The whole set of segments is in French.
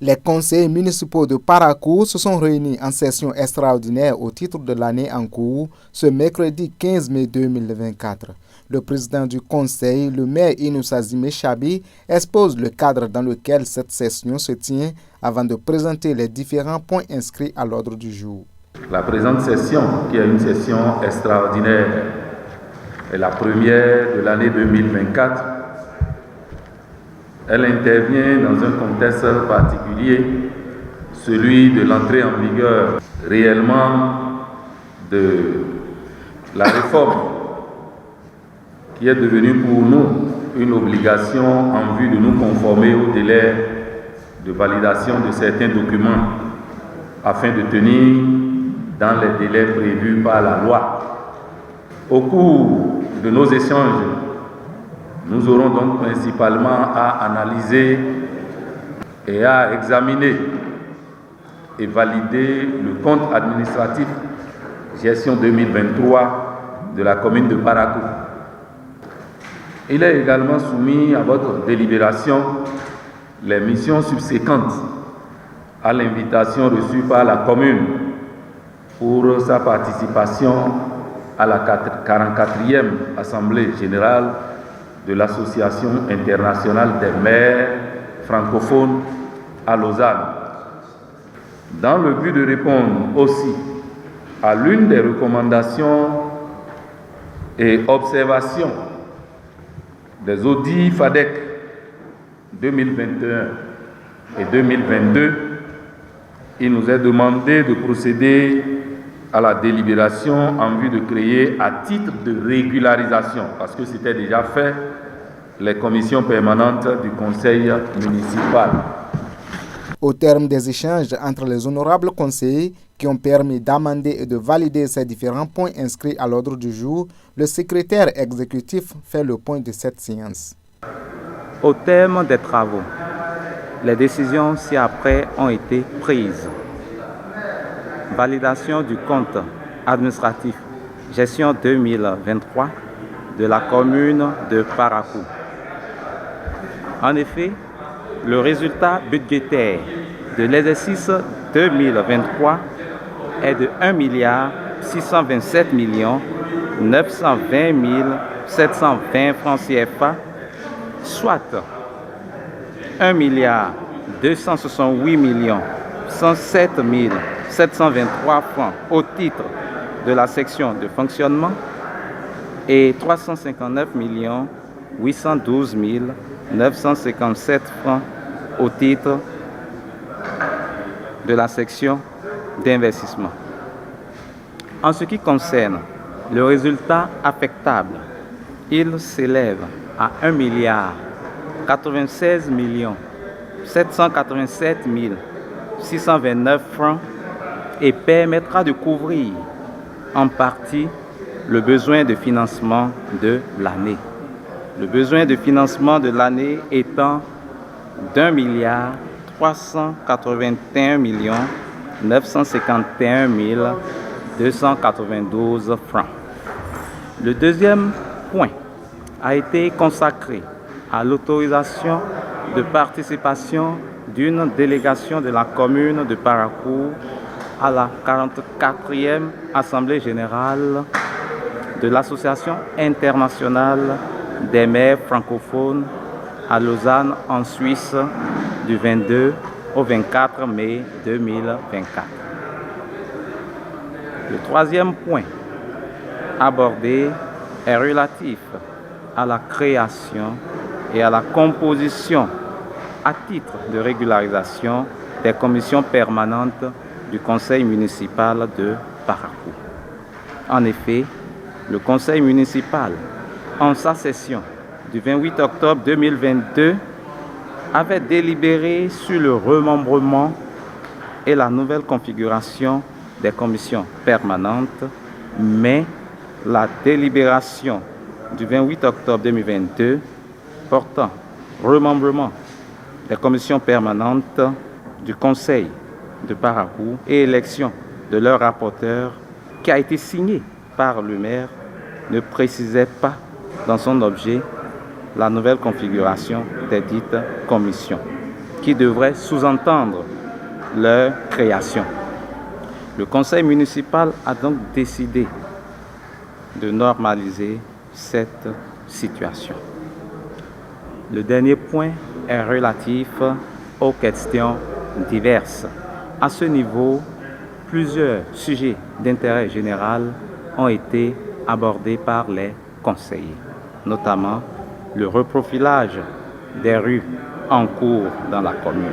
Les conseils municipaux de Parakou se sont réunis en session extraordinaire au titre de l'année en cours ce mercredi 15 mai 2024. Le président du conseil, le maire Inoussa Zimé Chabi, expose le cadre dans lequel cette session se tient avant de présenter les différents points inscrits à l'ordre du jour. La présente session, qui est une session extraordinaire, est la première de l'année 2024. Elle intervient dans un contexte particulier, celui de l'entrée en vigueur réellement de la réforme qui est devenue pour nous une obligation en vue de nous conformer au délai de validation de certains documents afin de tenir dans les délais prévus par la loi. Au cours de nos échanges, nous aurons donc principalement à analyser et à examiner et valider le compte administratif gestion 2023 de la commune de Parakou. Il est également soumis à votre délibération les missions subséquentes à l'invitation reçue par la commune pour sa participation à la 44e Assemblée générale de l'Association internationale des maires francophones à Lausanne. Dans le but de répondre aussi à l'une des recommandations et observations des audits FADEC 2021 et 2022, il nous est demandé de procéder à la délibération en vue de créer à titre de régularisation, parce que c'était déjà fait, les commissions permanentes du conseil municipal. Au terme des échanges entre les honorables conseillers qui ont permis d'amender et de valider ces différents points inscrits à l'ordre du jour, le secrétaire exécutif fait le point de cette séance. Au terme des travaux, les décisions ci-après ont été prises. Validation du compte administratif gestion 2023 de la commune de Parakou. En effet, le résultat budgétaire de l'exercice 2023 est de 1 627 920 720 francs CFA, soit 1 268 107 723 francs au titre de la section de fonctionnement et 359 812 957 francs au titre de la section d'investissement. En ce qui concerne le résultat affectable, il s'élève à 1 96 787 629 francs et permettra de couvrir en partie le besoin de financement de l'année. Le besoin de financement de l'année étant d'1 381 951 292 francs. Le deuxième point a été consacré à l'autorisation de participation d'une délégation de la commune de Parakou à la 44e Assemblée générale de l'Association internationale des maires francophones à Lausanne en Suisse du 22 au 24 mai 2024. Le troisième point abordé est relatif à la création et à la composition à titre de régularisation des commissions permanentes du conseil municipal de Parakou. En effet, le conseil municipal, en sa session du 28 octobre 2022, avait délibéré sur le remembrement et la nouvelle configuration des commissions permanentes, mais la délibération du 28 octobre 2022 portant remembrement des commissions permanentes du Conseil de Parakou et élection de leur rapporteur, qui a été signé par le maire, ne précisait pas dans son objet la nouvelle configuration des dites commissions. qui devraient sous-entendre leur création. Le conseil municipal a donc décidé de normaliser cette situation. Le dernier point est relatif aux questions diverses. À ce niveau, plusieurs sujets d'intérêt général ont été abordés par les conseillers, notamment le reprofilage des rues en cours dans la commune.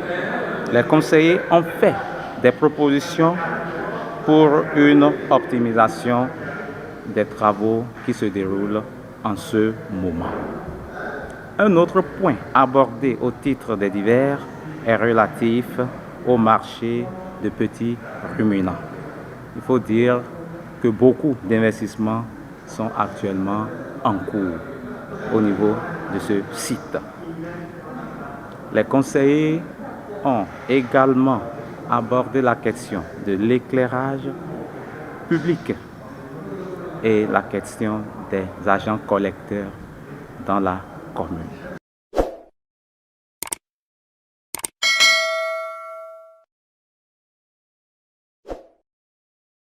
Les conseillers ont fait des propositions pour une optimisation des travaux qui se déroulent en ce moment. Un autre point abordé au titre des divers est relatif au marché de petits ruminants. Il faut dire que beaucoup d'investissements sont actuellement en cours au niveau de ce site. Les conseillers ont également abordé la question de l'éclairage public et la question des agents collecteurs dans la commune.